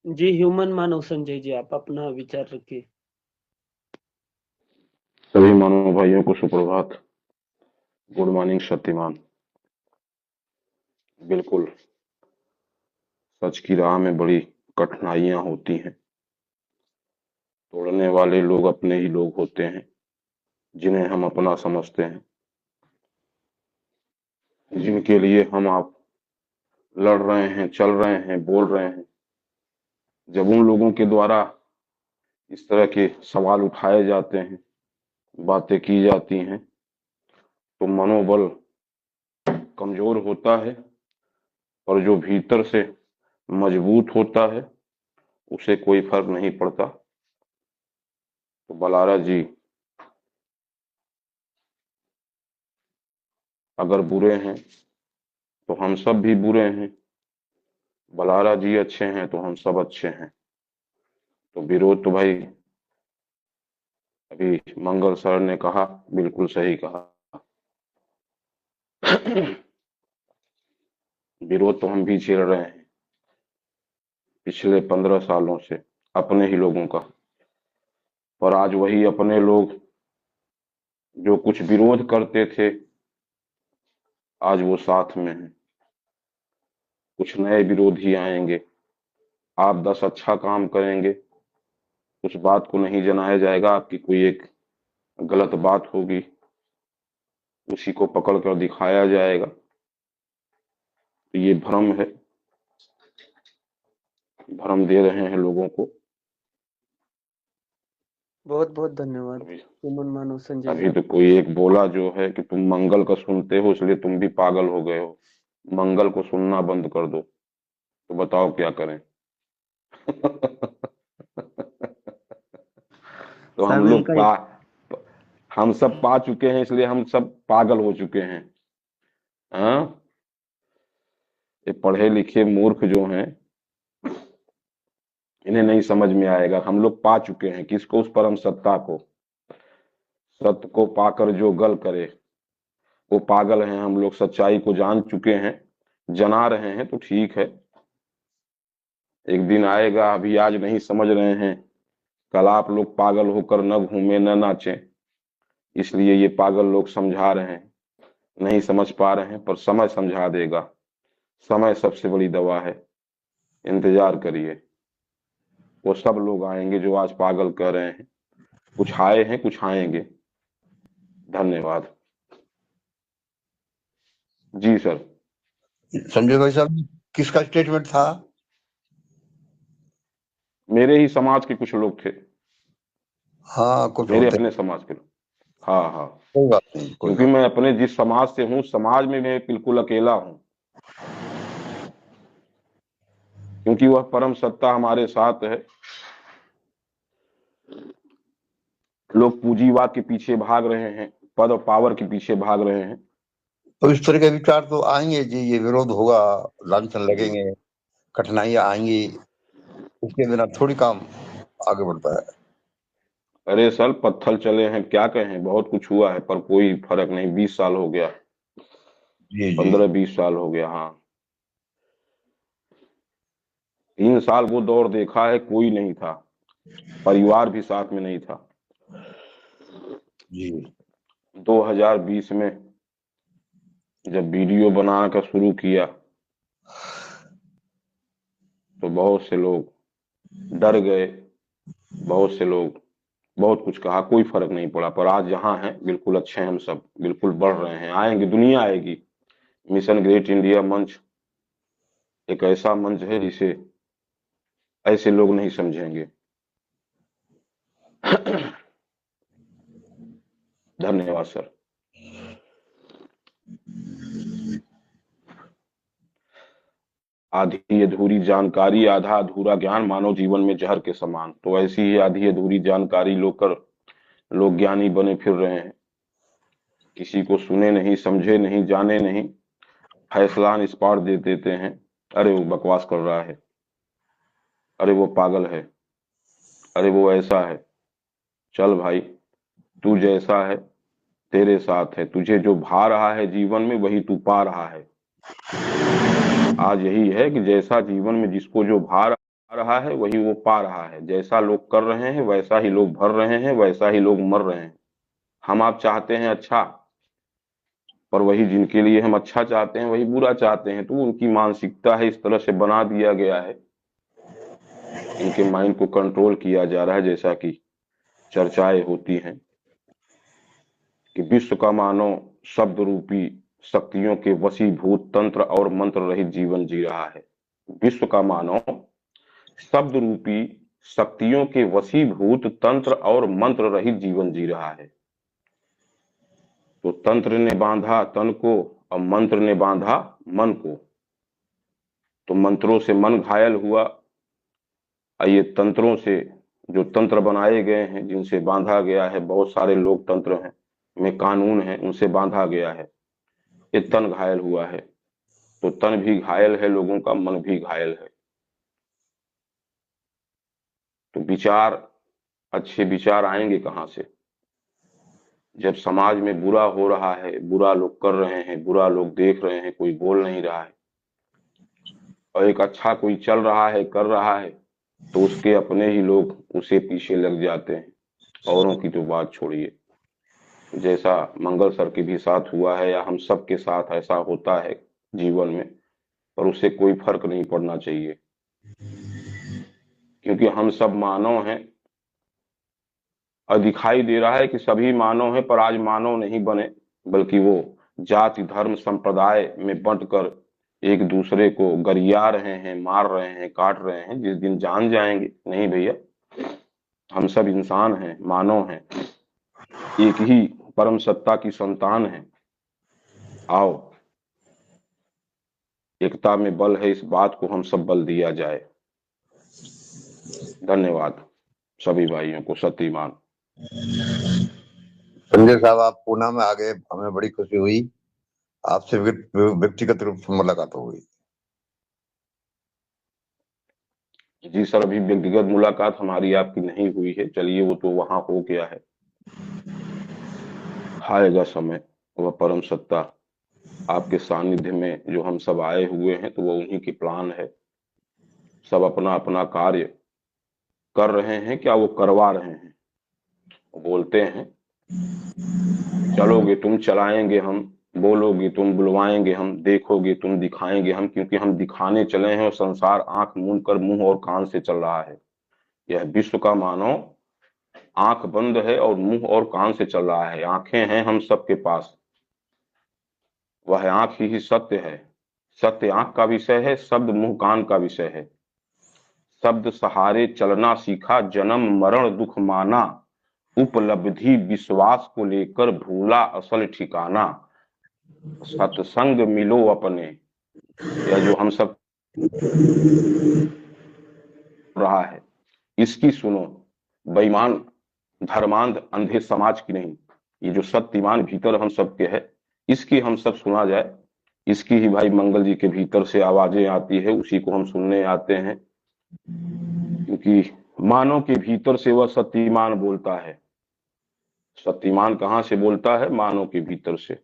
जी, human मानव संजय जी, आप अपना विचार रखिए। सभी मानव भाइयों को सुप्रभात। Good morning Shaktimaan. बिल्कुल, सच की राह में बड़ी कठिनाइयां होती हैं। तोड़ने वाले लोग अपने ही लोग होते हैं, जिन्हें हम अपना समझते हैं, जिनके लिए हम आप लड़ रहे हैं, चल रहे हैं, बोल रहे हैं। जब उन लोगों के द्वारा इस तरह के सवाल उठाए जाते हैं, बातें की जाती हैं, तो मनोबल कमजोर होता है, और जो भीतर से मजबूत होता है उसे कोई फर्क नहीं पड़ता। तो बलारा जी अगर बुरे हैं तो हम सब भी बुरे हैं, बलारा जी अच्छे हैं तो हम सब अच्छे हैं। तो विरोध तो भाई अभी मंगल सर ने कहा, बिल्कुल सही कहा। विरोध तो हम भी झेल रहे हैं पिछले 15 सालों से, अपने ही लोगों का। पर आज वही अपने लोग जो कुछ विरोध करते थे, आज वो साथ में हैं। कुछ नए विरोधी आएंगे, आप 10 अच्छा काम करेंगे, उस बात को नहीं जनाया जाएगा, आपकी कोई एक गलत बात होगी उसी को पकड़ कर दिखाया जाएगा। तो ये भ्रम है, भ्रम दे रहे हैं लोगों को। बहुत-बहुत धन्यवाद, अभी ह्यूमन मानव संजय जी, अभी आप। तो कोई एक बोला जो है कि तुम मंगल का सुनते हो इसलिए तुम भी पागल हो गए हो, मंगल को सुनना बंद कर दो। तो बताओ क्या करें। तो हम शामिल लोग का पा हम सब पा चुके हैं इसलिए हम सब पागल हो चुके हैं। हाँ, ये पढ़े लिखे मूर्ख जो हैं, इन्हें नहीं समझ में आएगा। हम लोग पा चुके हैं किसको? उस परम सत्ता को। सत्य को पाकर जो गल करे वो पागल हैं। हम लोग सच्चाई को जान चुके हैं, जना रहे हैं तो ठीक है। एक दिन आएगा, अभी आज नहीं समझ रहे हैं, कल आप लोग पागल होकर न घूमे न नाचें। इसलिए ये पागल लोग समझा रहे हैं, नहीं समझ पा रहे हैं, पर समय समझा देगा। समय सबसे बड़ी दवा है, इंतजार करिए। वो सब लोग आएंगे जो आज पागल कह रहे हैं, कुछ आए हैं कुछ आएंगे। धन्यवाद। जी सर। संजय भाई साहब, किसका स्टेटमेंट था? मेरे ही समाज के कुछ लोग थे, हाँ, कुछ मेरे होते। अपने समाज के लोग। हाँ हाँ, कोई बात नहीं, कोई क्योंकि बात। मैं अपने जिस समाज से हूँ, समाज में मैं बिल्कुल अकेला हूँ, क्योंकि वह परम सत्ता हमारे साथ है। लोग पूंजीवाद के पीछे भाग रहे हैं, पद और पावर के पीछे भाग रहे हैं। तो इस तरह के विचार तो आएंगे जी, ये विरोध होगा, लांछन जी। लगेंगे, कठिनाइयां आएंगी, इसके बिना थोड़ी काम आगे बढ़ता है। अरे सर, पत्थर चले हैं, क्या कहें, बहुत कुछ हुआ है पर कोई फर्क नहीं। 20 साल हो गया, जी जी। 15-20 साल हो गया। हाँ, 3 साल वो दौर देखा है, कोई नहीं था, परिवार भी साथ में नहीं था। जी 2020 में जब वीडियो बनाकर शुरू किया तो बहुत से लोग डर गए, बहुत से लोग बहुत कुछ कहा, कोई फर्क नहीं पड़ा। पर आज जहां हैं बिल्कुल अच्छे हैं, हम सब बिल्कुल बढ़ रहे हैं, आएंगे, दुनिया आएगी। मिशन ग्रेट इंडिया मंच एक ऐसा मंच है जिसे ऐसे लोग नहीं समझेंगे। धन्यवाद सर। आधी अधूरी जानकारी, आधा अधूरा ज्ञान मानव जीवन में जहर के समान। तो ऐसी ही आधी अधूरी जानकारी लेकर लोग ज्ञानी बने फिर रहे हैं। किसी को सुने नहीं, समझे नहीं, जाने नहीं, फैसला निष्पार दे देते हैं। अरे वो बकवास कर रहा है, अरे वो पागल है, अरे वो ऐसा है। चल भाई, तू जैसा है तेरे साथ है, तुझे जो भा रहा है जीवन में वही तू पा रहा है। आज यही है कि जैसा जीवन में जिसको जो भा रहा रहा है वही वो पा रहा है। जैसा लोग कर रहे हैं वैसा ही लोग भर रहे हैं, वैसा ही लोग मर रहे हैं। हम आप चाहते हैं अच्छा, पर वही जिनके लिए हम अच्छा चाहते हैं वही बुरा चाहते हैं। तो उनकी मानसिकता है, इस तरह से बना दिया गया है, इनके माइंड को कंट्रोल किया जा रहा है। जैसा कि चर्चाएं होती हैं कि विश्व का मानव शब्द रूपी शक्तियों के वशीभूत तंत्र और मंत्र रहित जीवन जी रहा है। विश्व का मानव शब्द रूपी शक्तियों के वशीभूत तंत्र और मंत्र रहित जीवन जी रहा है। तो तंत्र ने बांधा तन को और मंत्र ने बांधा मन को। तो मंत्रों से मन घायल हुआ, ये तंत्रों से जो तंत्र बनाए गए हैं, जिनसे बांधा गया है, बहुत सारे लोक तंत्र हैं में कानून है, उनसे बांधा गया है, ये तन घायल हुआ है। तो तन भी घायल है लोगों का, मन भी घायल है। तो विचार, अच्छे विचार आएंगे कहाँ से? जब समाज में बुरा हो रहा है, बुरा लोग कर रहे हैं, बुरा लोग देख रहे हैं, कोई बोल नहीं रहा है, और एक अच्छा कोई चल रहा है, कर रहा है, तो उसके अपने ही लोग उसे पीछे लग जाते हैं। औरों की तो बात छोड़िए। जैसा मंगल सर के भी साथ हुआ है, या हम सब के साथ ऐसा होता है जीवन में, पर उससे कोई फर्क नहीं पड़ना चाहिए, क्योंकि हम सब मानव हैं। और दिखाई दे रहा है कि सभी मानव हैं, पर आज मानव नहीं बने, बल्कि वो जाति धर्म संप्रदाय में बंटकर एक दूसरे को गरिया रहे हैं, मार रहे हैं, काट रहे हैं। जिस दिन जान जाएंगे नहीं भैया, हम सब इंसान हैं, मानव हैं, एक ही परम सत्ता की संतान हैं। आओ, एकता में बल है, इस बात को हम सब बल दिया जाए। धन्यवाद सभी भाइयों को। सत्यमान। संजय साहब, आप पूना में आ गए, हमें बड़ी खुशी हुई। आपसे व्यक्तिगत रूप से मुलाकात हो गई। जी सर, अभी व्यक्तिगत मुलाकात हमारी आपकी नहीं हुई है। चलिए, वो तो वहां हो गया है, आएगा समय। वह परम सत्ता आपके सानिध्य में जो हम सब आए हुए हैं, तो वो उन्हीं की प्लान है। सब अपना अपना कार्य कर रहे हैं, क्या वो करवा रहे हैं। बोलते हैं चलोगे तुम चलाएंगे हम, बोलोगे तुम बुलवाएंगे हम, देखोगे तुम दिखाएंगे हम। क्योंकि हम दिखाने चले हैं और संसार आंख मूंद कर मुंह और कान से चल रहा है। यह विश्व का मानव आंख बंद है और मुंह और कान से चल रहा है। आंखें हैं हम सबके पास, वह आंख ही सत्य है। सत्य आंख का विषय है, शब्द मुंह कान का विषय है। शब्द सहारे चलना सीखा, जन्म मरण दुख माना, उपलब्धि विश्वास को लेकर भूला असल ठिकाना। सत्संग मिलो अपने, यह जो हम सब रहा है, इसकी सुनो। बेईमान धर्मांध अंधे समाज की नहीं, ये जो सत्यमान भीतर हम सबके है, इसकी हम सब सुना जाए। इसकी ही भाई मंगल जी के भीतर से आवाजें आती है, उसी को हम सुनने आते हैं। क्योंकि मानव के भीतर से वह सत्यमान बोलता है। सत्यमान कहाँ से बोलता है? मानव के भीतर से।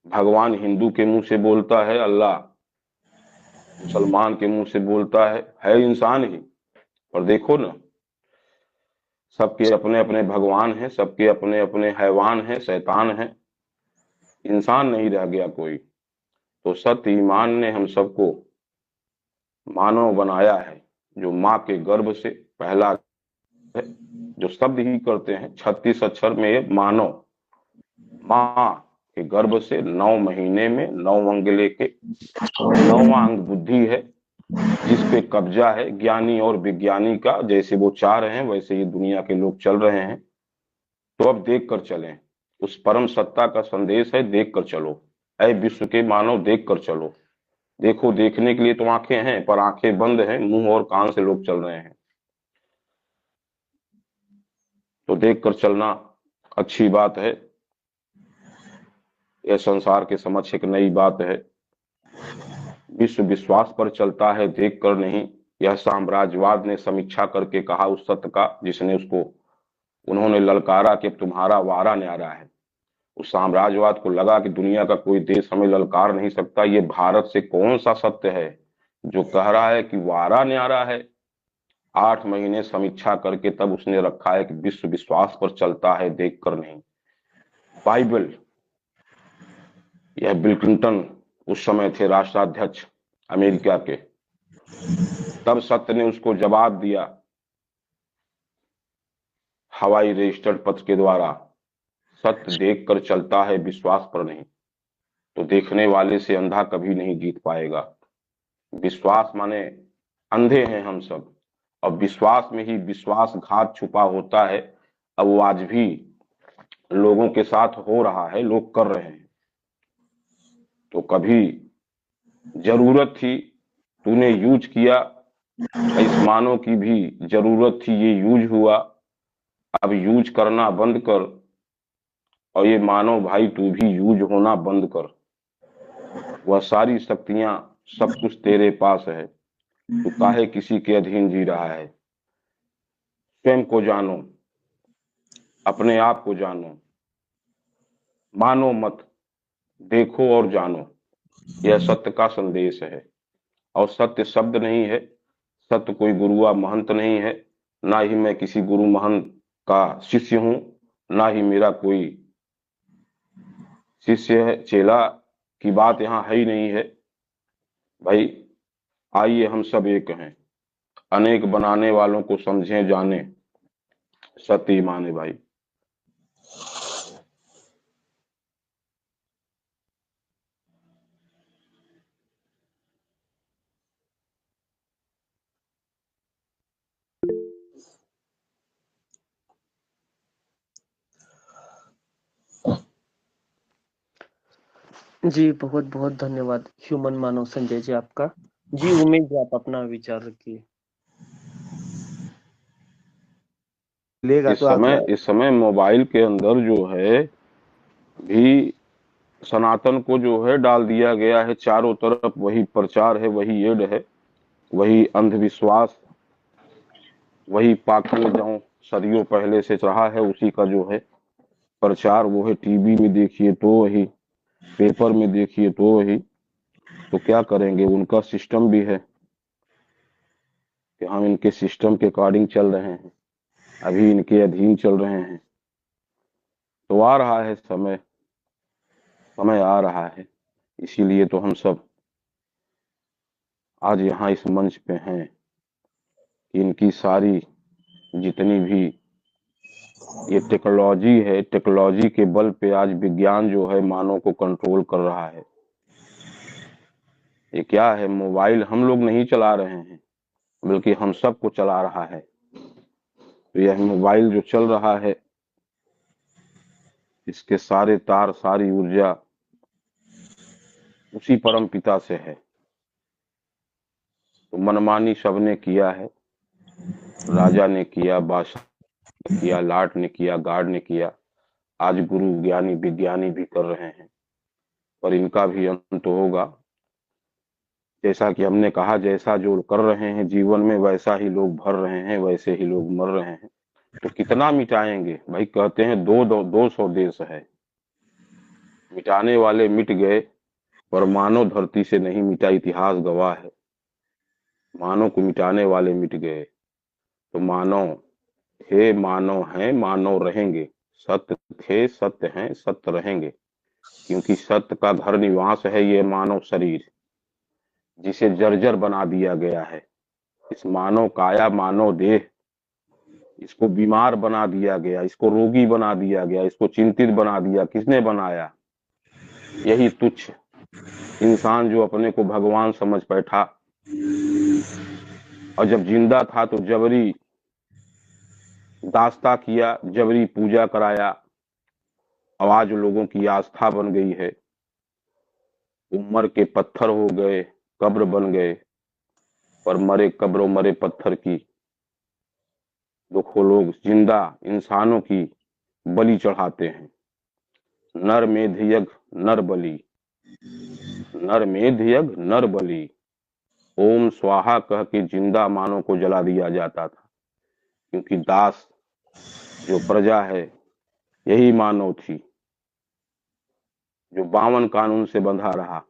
भगवान हिंदू के मुंह से बोलता है, अल्लाह मुसलमान के मुंह से बोलता है इंसान ही। और देखो ना, सबके अपने अपने भगवान हैं, सबके अपने अपने हैवान हैं, शैतान हैं, इंसान नहीं रह गया कोई। तो सत्य ईमान ने हम सबको मानव बनाया है, जो माँ के गर्भ से पहला है, जो शब्द ही करते हैं 36 अक्षर में ये मानव, माँ के गर्भ से 9 महीने में 9 अंग लेके 9वां अंग बुद्धि है, जिस पे कब्जा है ज्ञानी और विज्ञानी का। जैसे वो चाह रहे हैं वैसे ये दुनिया के लोग चल रहे हैं। तो अब देख कर चलें, उस परम सत्ता का संदेश है, देख कर चलो। ऐ विश्व के मानव, देख कर चलो। देखो, देखने के लिए तो आंखें हैं, पर आंखें बंद हैं, मुंह और कान से लोग चल रहे हैं। तो देख कर चलना अच्छी बात है। यह संसार के समक्ष एक नई बात है। विश्व विश्वास पर चलता है, देख कर नहीं। यह साम्राज्यवाद ने समीक्षा करके कहा उस सत्य का, जिसने उसको उन्होंने ललकारा कि तुम्हारा वारा न्यारा है। उस साम्राज्यवाद को लगा कि दुनिया का कोई देश हमें ललकार नहीं सकता। ये भारत से कौन सा सत्य है जो कह रहा है कि वारा न्यारा है, 8 महीने समीक्षा करके तब उसने रखा है कि विश्व विश्वास पर चलता है, देख कर नहीं। बाइबल, यह बिल क्लिंटन उस समय थे राष्ट्राध्यक्ष अमेरिका के, तब सत्य ने उसको जवाब दिया हवाई रजिस्टर्ड पत्र के द्वारा, सत्य देख कर चलता है, विश्वास पर नहीं। तो देखने वाले से अंधा कभी नहीं जीत पाएगा। विश्वास माने अंधे हैं हम सब, और विश्वास में ही विश्वासघात छुपा होता है। अब वो आज भी लोगों के साथ हो रहा है, लोग कर रहे हैं। तो कभी जरूरत थी, तूने यूज किया, इस मानव की भी जरूरत थी, ये यूज हुआ, अब यूज करना बंद कर, और ये मानव भाई तू भी यूज होना बंद कर। वह सारी शक्तियां, सब कुछ तेरे पास है, तू काहे किसी के अधीन जी रहा है। स्वयं को जानो, अपने आप को जानो, मानो मत, देखो और जानो। यह सत्य का संदेश है। और सत्य शब्द नहीं है, सत्य कोई गुरुआ महंत नहीं है, ना ही मैं किसी गुरु महंत का शिष्य हूं, ना ही मेरा कोई शिष्य है। चेला की बात यहाँ है ही नहीं है भाई। आइए हम सब एक हैं, अनेक बनाने वालों को समझें जाने, सत्य माने भाई। जी बहुत बहुत धन्यवाद ह्यूमन मानव संजय जी आपका। जी उमेश जी आप अपना विचार रखिए। लेगा तो आगे इस समय मोबाइल के अंदर जो है भी सनातन को जो है डाल दिया गया है, चारों तरफ वही प्रचार है, वही एड है, वही अंधविश्वास, वही पाखंड जो सदियों पहले से रहा है, उसी का जो है प्रचार वो है। टीवी में देखिए तो वही, पेपर में देखिए तो वही। तो क्या करेंगे, उनका सिस्टम भी है कि हम इनके सिस्टम के अकॉर्डिंग चल रहे हैं, अभी इनके अधीन चल रहे हैं। तो आ रहा है समय, समय आ रहा है, इसीलिए तो हम सब आज यहाँ इस मंच पे हैं कि इनकी सारी जितनी भी ये टेक्नोलॉजी है, टेक्नोलॉजी के बल पे आज विज्ञान जो है मानव को कंट्रोल कर रहा है। ये क्या है, मोबाइल हम लोग नहीं चला रहे हैं, बल्कि हम सबको चला रहा है। तो यह मोबाइल जो चल रहा है, इसके सारे तार, सारी ऊर्जा उसी परम पिता से है। तो मनमानी सबने किया है, राजा ने किया, बादशाह ने किया, लाट ने किया, गार्ड ने किया, आज गुरु ज्ञानी विज्ञानी भी कर रहे हैं। पर इनका भी अंत होगा। जैसा कि हमने कहा, जैसा जो कर रहे हैं जीवन में, वैसा ही लोग भर रहे हैं, वैसे ही लोग मर रहे हैं। तो कितना मिटाएंगे भाई। कहते हैं 200 देश है, मिटाने वाले मिट गए, पर मानव धरती से नहीं मिटा, इतिहास गवाह है। मानव को मिटाने वाले मिट गए। तो मानव थे, मानव हैं, मानव रहेंगे। सत्य थे, सत्य हैं, सत्य रहेंगे। क्योंकि सत्य का घर निवास है ये मानव शरीर, जिसे जर्जर बना दिया गया है। इस मानव काया, मानव देह, इसको बीमार बना दिया गया, इसको रोगी बना दिया गया, इसको चिंतित बना दिया। किसने बनाया? यही तुच्छ इंसान जो अपने को भगवान समझ बैठा, और जब जिंदा था तो जबरी दास्ता किया, जबरी पूजा कराया। अब आज लोगों की आस्था बन गई है, उम्र के पत्थर हो गए, कब्र बन गए। पर मरे कब्रों, मरे पत्थर की दुखों, लोग जिंदा इंसानों की बलि चढ़ाते हैं। नर मेध यज्ञ नर बलि, नर मेध यज्ञ नर बलि। ओम स्वाहा कह के जिंदा मानव को जला दिया जाता था। क्योंकि दास जो प्रजा है, यही मानव थी, जो 52 कानून से बंधा रहा।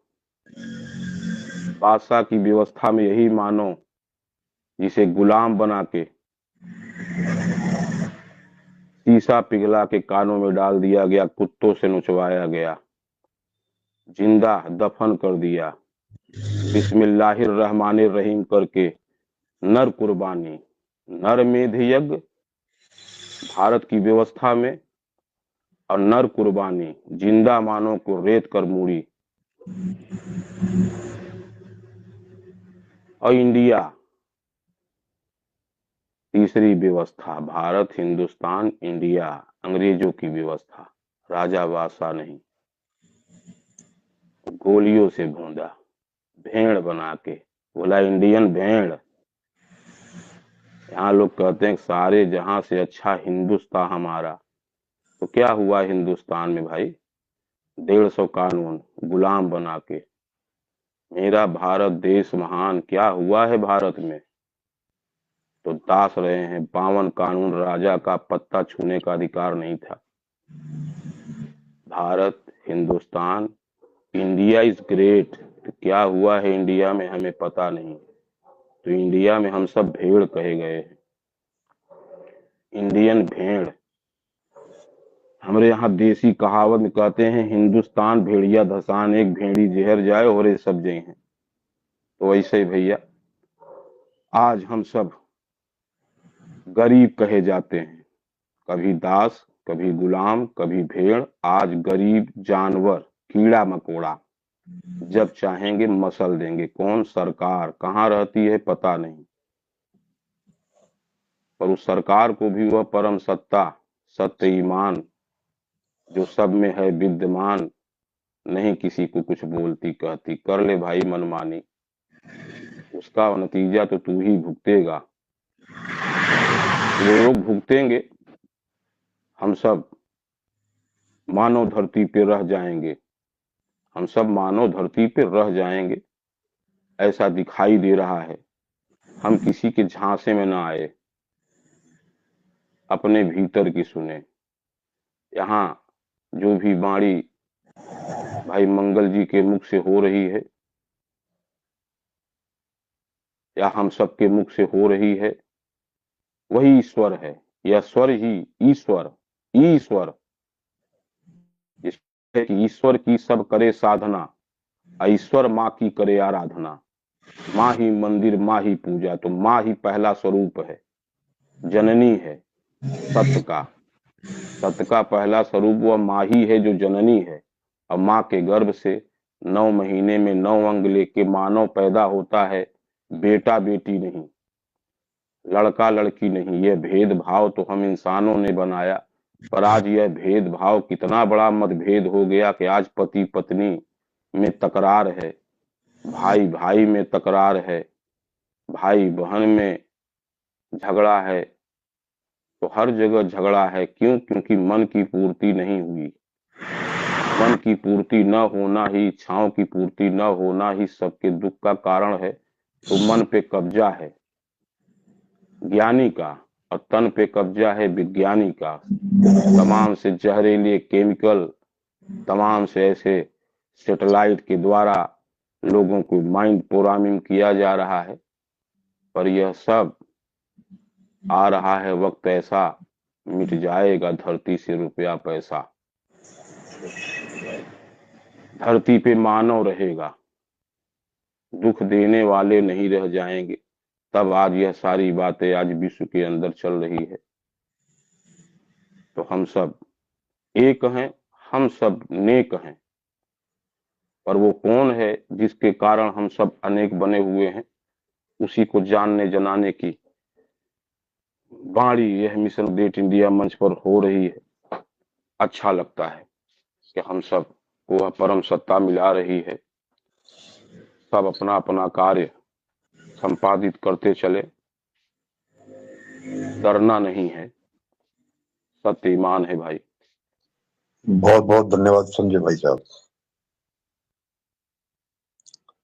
बादशाह की व्यवस्था में यही मानव जिसे गुलाम बना के शीशा पिघला के कानों में डाल दिया गया, कुत्तों से नुचवाया गया, जिंदा दफन कर दिया, बिस्मिल्लाहिर रहमानिर रहीम करके नर कुर्बानी, नर मेध यज्ञ भारत की व्यवस्था में, और नर कुर्बानी जिंदा मानव को रेत कर मूड़ी। और इंडिया तीसरी व्यवस्था, भारत हिंदुस्तान इंडिया अंग्रेजों की व्यवस्था, राजा बादशाह नहीं, गोलियों से भूंदा, भेड़ बना के बोला इंडियन भेड़। यहाँ लोग कहते हैं सारे जहां से अच्छा हिंदुस्तान हमारा, तो क्या हुआ हिंदुस्तान में भाई? 150 कानून गुलाम बना के, मेरा भारत देश महान, क्या हुआ है भारत में? तो दास रहे हैं 52 कानून, राजा का पत्ता छूने का अधिकार नहीं था। Bharat Hindustan India is great, तो क्या हुआ है इंडिया में हमें पता नहीं। तो इंडिया में हम सब भेड़ कहे गए हैं, इंडियन भेड़। हमारे यहाँ देसी कहावत में कहते हैं हिंदुस्तान भेड़िया धसान, एक भेड़ी जहर जाए और ये सब जय हैं। तो वैसे ही भैया आज हम सब गरीब कहे जाते हैं, कभी दास, कभी गुलाम, कभी भेड़, आज गरीब जानवर, कीड़ा मकोड़ा, जब चाहेंगे मसल देंगे। कौन? सरकार। कहाँ रहती है पता नहीं, पर उस सरकार को भी वह परम सत्ता, सत्य ईमान जो सब में है विद्यमान, नहीं किसी को कुछ बोलती कहती, कर ले भाई मनमानी, उसका नतीजा तो तू ही भुगतेगा। वो लोग भुगतेंगे, हम सब मानव धरती पे रह जाएंगे, हम सब मानव धरती पे रह जाएंगे, ऐसा दिखाई दे रहा है। हम किसी के झांसे में ना आए, अपने भीतर की सुने। यहाँ जो भी वाणी भाई मंगल जी के मुख से हो रही है या हम सबके मुख से हो रही है, वही ईश्वर है। यह स्वर ही ईश्वर, ईश्वर ईश्वर की सब करे साधना, ईश्वर माँ की करे आराधना। माँ ही मंदिर, माँ ही पूजा, तो माँ ही पहला स्वरूप है, जननी है सत्य का। सत्य का पहला स्वरूप वह माँ ही है जो जननी है। और माँ के गर्भ से 9 महीने में 9 अंग लेके मानव पैदा होता है, बेटा बेटी नहीं, लड़का लड़की नहीं। यह भेदभाव तो हम इंसानों ने बनाया, पर आज यह भेदभाव कितना बड़ा मतभेद हो गया कि आज पति पत्नी में तकरार है, भाई भाई में तकरार है, भाई बहन में झगड़ा है। तो हर जगह झगड़ा है, क्यों? क्योंकि मन की पूर्ति नहीं हुई। मन की पूर्ति न होना ही, इच्छाओं की पूर्ति न होना ही सबके दुख का कारण है। तो मन पे कब्जा है ज्ञानी का, और तन पे कब्जा है विज्ञानी का। तमाम से जहरीले केमिकल, तमाम से ऐसे सैटेलाइट के द्वारा लोगों को माइंड प्रोग्रामिंग किया जा रहा है। पर यह सब आ रहा है वक्त ऐसा, मिट जाएगा धरती से रुपया पैसा। धरती पे मानव रहेगा, दुख देने वाले नहीं रह जाएंगे। तब आज यह सारी बातें आज विश्व के अंदर चल रही है। तो हम सब एक हैं, हम सब नेक हैं। पर वो कौन है जिसके कारण हम सब अनेक बने हुए हैं, उसी को जानने जनाने की वाणी यह मिशन ग्रेट इंडिया मंच पर हो रही है। अच्छा लगता है कि हम सब को वह परम सत्ता मिला रही है। सब अपना अपना कार्य संपादित करते चले, डरना नहीं है, सत्य ईमान है भाई। बहुत बहुत धन्यवाद संजय भाई साहब।